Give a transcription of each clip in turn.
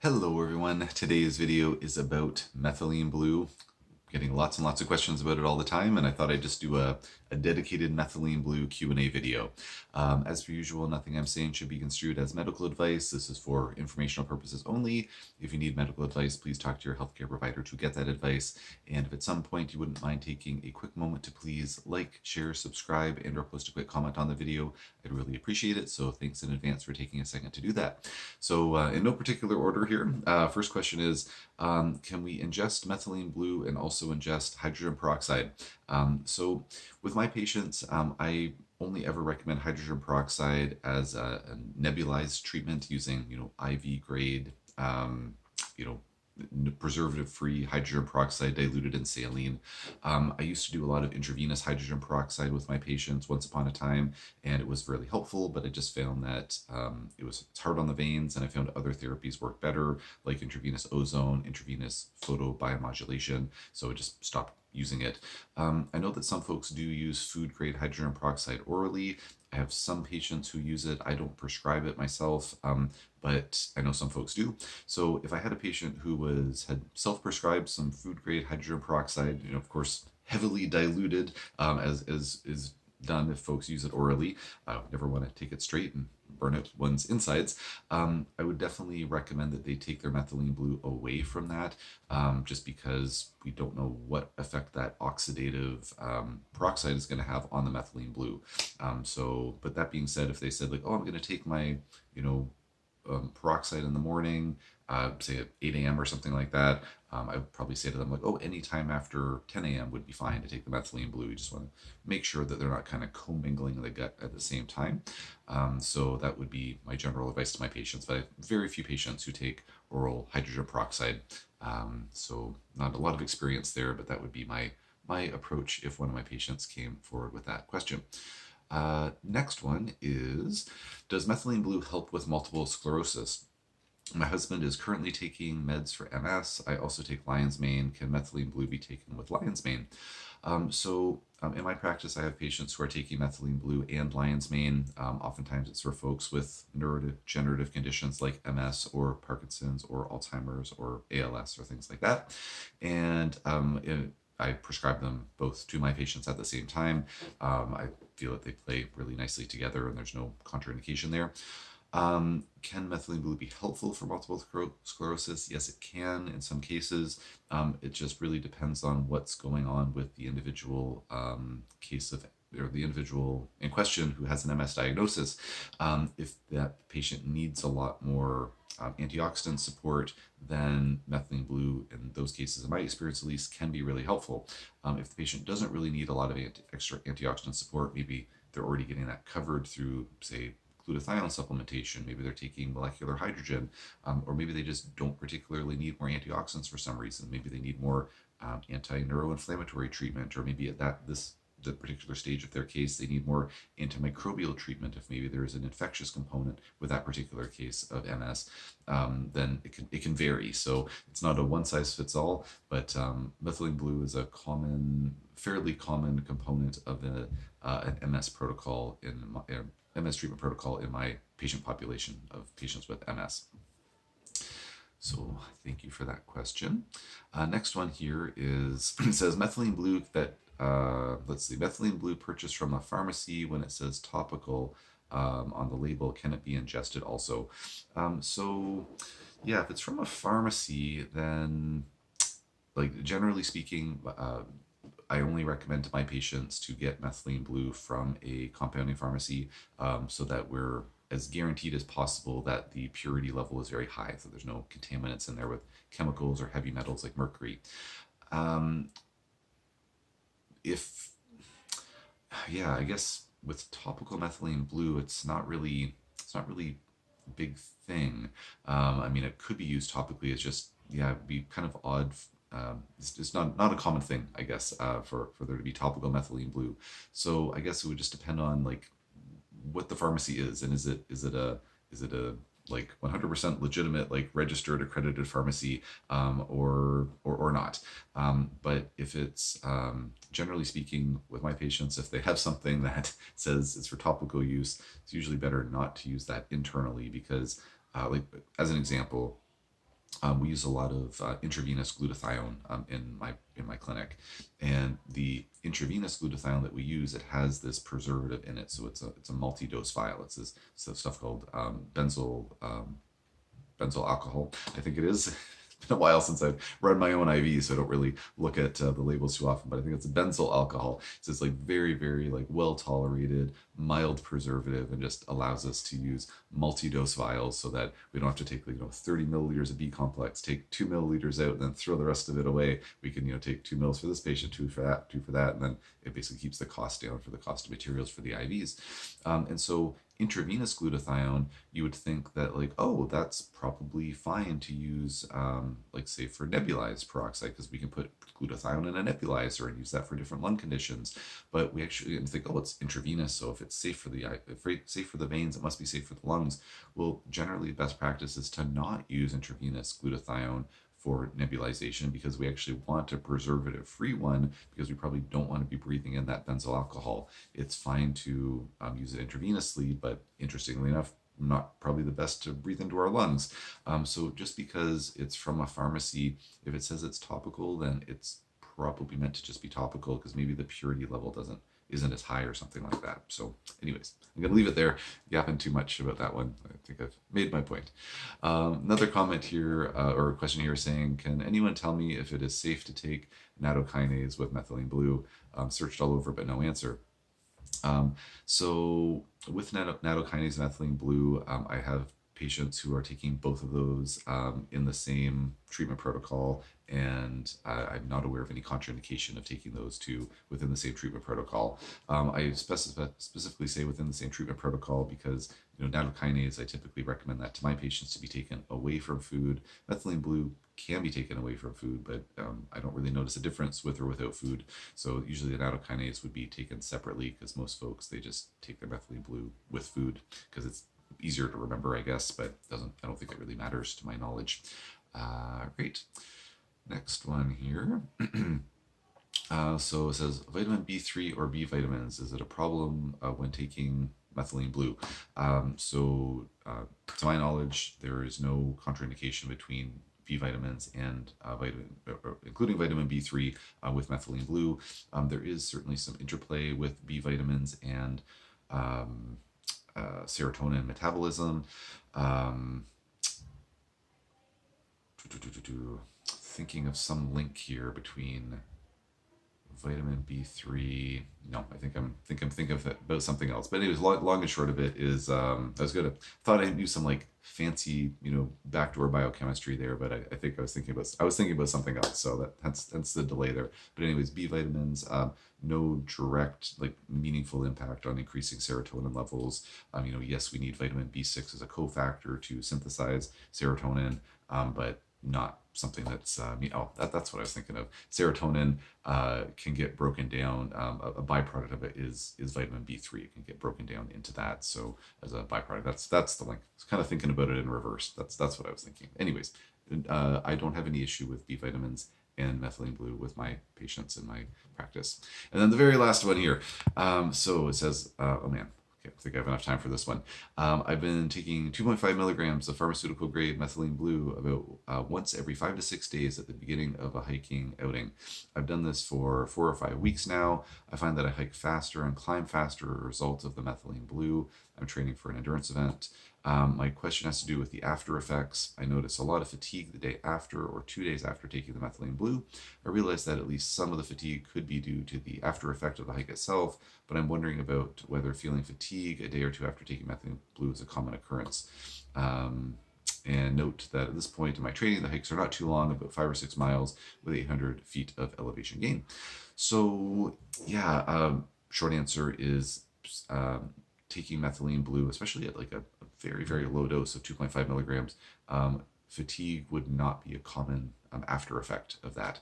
Hello everyone, today's video is about methylene blue. Getting lots and lots of questions about it all the time, and I thought I'd just do a dedicated methylene blue Q&A video. As per usual, nothing I'm saying should be construed as medical advice. This is for informational purposes only. If you need medical advice, please talk to your healthcare provider to get that advice. And if at some point you wouldn't mind taking a quick moment to please like, share, subscribe, and or post a quick comment on the video, I'd really appreciate it. So thanks in advance for taking a second to do that. So in no particular order here, first question is, can we ingest methylene blue and also ingest hydrogen peroxide? So with my patients, I only ever recommend hydrogen peroxide as a nebulized treatment using, IV grade, you know, preservative-free hydrogen peroxide diluted in saline. I used to do a lot of intravenous hydrogen peroxide with my patients once upon a time, and it was really helpful, but I just found that it's hard on the veins, and I found other therapies work better, like intravenous ozone, intravenous photobiomodulation, so I just stopped using it. I know that some folks do use food-grade hydrogen peroxide orally. I have some patients who use it. I don't prescribe it myself, but I know some folks do. So if I had a patient who had self-prescribed some food-grade hydrogen peroxide, of course, heavily diluted, as is done if folks use it orally. I never want to take it straight and burn out one's insides. I would definitely recommend that they take their methylene blue away from that, just because we don't know what effect that oxidative peroxide is going to have on the methylene blue. But that being said, if they said like, oh, I'm going to take my, peroxide in the morning, say at 8 a.m. or something like that, I would probably say to them like, oh, anytime after 10 a.m. would be fine to take the methylene blue. You just want to make sure that they're not kind of commingling the gut at the same time. So that would be my general advice to my patients. But I have very few patients who take oral hydrogen peroxide. So not a lot of experience there, but that would be my approach if one of my patients came forward with that question. Next one is, does methylene blue help with multiple sclerosis? My husband is currently taking meds for MS. I also take lion's mane. Can methylene blue be taken with lion's mane? In my practice, I have patients who are taking methylene blue and lion's mane. Oftentimes it's for folks with neurodegenerative conditions like MS or Parkinson's or Alzheimer's or ALS or things like that. And I prescribe them both to my patients at the same time. I feel that they play really nicely together and there's no contraindication there. Can methylene blue be helpful for multiple sclerosis? Yes, it can in some cases. It just really depends on what's going on with the individual case of, or the individual in question who has an MS diagnosis. If that patient needs a lot more antioxidant support, then methylene blue, in those cases, in my experience at least, can be really helpful. If the patient doesn't really need a lot of extra antioxidant support, maybe they're already getting that covered through, say, glutathione supplementation, maybe they're taking molecular hydrogen, or maybe they just don't particularly need more antioxidants for some reason. Maybe they need more anti-neuroinflammatory treatment, or maybe at the particular stage of their case, they need more antimicrobial treatment. If maybe there is an infectious component with that particular case of MS, then it can vary. So it's not a one size fits all, but methylene blue is a fairly common component of an MS protocol MS treatment protocol in my patient population of patients with MS. So thank you for that question. Next one here is, it says methylene blue methylene blue purchased from a pharmacy, when it says topical on the label, can it be ingested also? Yeah, if it's from a pharmacy, then like generally speaking, I only recommend to my patients to get methylene blue from a compounding pharmacy, so that we're as guaranteed as possible that the purity level is very high, so there's no contaminants in there with chemicals or heavy metals like mercury. If Yeah, I guess with topical methylene blue, it's not really a big thing. I mean, it could be used topically. It's just, yeah, it'd be kind of odd. It's not a common thing, I guess, for there to be topical methylene blue. So I guess it would just depend on like what the pharmacy is, and is it a like 100% legitimate, like registered accredited pharmacy, or not. But if it's generally speaking with my patients, if they have something that says it's for topical use, it's usually better not to use that internally, because like as an example, We use a lot of intravenous glutathione in my clinic, and the intravenous glutathione that we use, it has this preservative in it, so it's a multi-dose vial. It's this stuff called benzyl alcohol, I think it is. It's been a while since I've run my own IV, so I don't really look at the labels too often, but I think it's a benzyl alcohol. So it's like very, very like well tolerated, mild preservative, and just allows us to use multi-dose vials so that we don't have to take 30 milliliters of B complex, take 2 milliliters out, and then throw the rest of it away. We can take 2 mils for this patient, 2 for that, 2 for that, and then it basically keeps the cost down for the cost of materials for the IVs. And so intravenous glutathione, you would think that oh, that's probably fine to use, say for nebulized peroxide, because we can put glutathione in a nebulizer and use that for different lung conditions. But we actually think, oh, it's intravenous, so if it's safe for the veins, it must be safe for the lungs. Well, generally, best practice is to not use intravenous glutathione for nebulization, because we actually want a preservative-free one, because we probably don't want to be breathing in that benzyl alcohol. It's fine to use it intravenously, but interestingly enough, not probably the best to breathe into our lungs. So just because it's from a pharmacy, if it says it's topical, then it's probably meant to just be topical, because maybe the purity level isn't as high or something like that. So anyways, I'm going to leave it there. Yapping too much about that one. I think I've made my point. Another comment here, or a question here saying, can anyone tell me if it is safe to take nattokinase with methylene blue? Searched all over, but no answer. So with nattokinase and methylene blue, I have patients who are taking both of those in the same treatment protocol, and I'm not aware of any contraindication of taking those two within the same treatment protocol. I specifically say within the same treatment protocol because nattokinase, I typically recommend that to my patients to be taken away from food. Methylene blue can be taken away from food, but I don't really notice a difference with or without food. So usually the nattokinase would be taken separately, because most folks, they just take their methylene blue with food because it's easier to remember, I guess, but I don't think it really matters to my knowledge. Great. Next one here. So it says, vitamin B3 or B vitamins, is it a problem when taking methylene blue? To my knowledge, there is no contraindication between B vitamins and including vitamin B3 with methylene blue. There is certainly some interplay with B vitamins and serotonin metabolism. Thinking of some link here between vitamin B3. No, I think I'm thinking about something else. But anyways, long and short of it is, I was gonna thought I knew some fancy backdoor biochemistry there, but I think I was thinking about something else. So hence the delay there. But anyways, B vitamins, no direct meaningful impact on increasing serotonin levels. Yes, we need vitamin B6 as a cofactor to synthesize serotonin, but not something that's that's what I was thinking of. Serotonin can get broken down. A byproduct of it is vitamin B3. It can get broken down into that. So as a byproduct, that's the link. I was kind of thinking about it in reverse. That's what I was thinking. Anyways, I don't have any issue with B vitamins and methylene blue with my patients in my practice. And then the very last one here. So it says, oh man. I think I have enough time for this one. I've been taking 2.5 milligrams of pharmaceutical grade methylene blue about once every 5 to 6 days at the beginning of a hiking outing. I've done this for 4 or 5 weeks now. I find that I hike faster and climb faster as a result of the methylene blue. I'm training for an endurance event. My question has to do with the after effects. I notice a lot of fatigue the day after or 2 days after taking the methylene blue. I realize that at least some of the fatigue could be due to the after effect of the hike itself, but I'm wondering about whether feeling fatigue a day or two after taking methylene blue is a common occurrence. And note that at this point in my training, the hikes are not too long, about 5 or 6 miles with 800 feet of elevation gain. So yeah, short answer is taking methylene blue, especially at a very, very low dose of 2.5 milligrams, fatigue would not be a common after effect of that.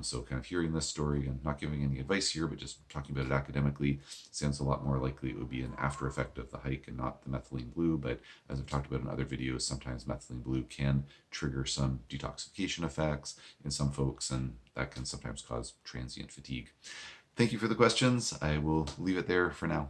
So kind of hearing this story, and not giving any advice here, but just talking about it academically, sounds a lot more likely it would be an after effect of the hike and not the methylene blue. But as I've talked about in other videos, sometimes methylene blue can trigger some detoxification effects in some folks, and that can sometimes cause transient fatigue. Thank you for the questions. I will leave it there for now.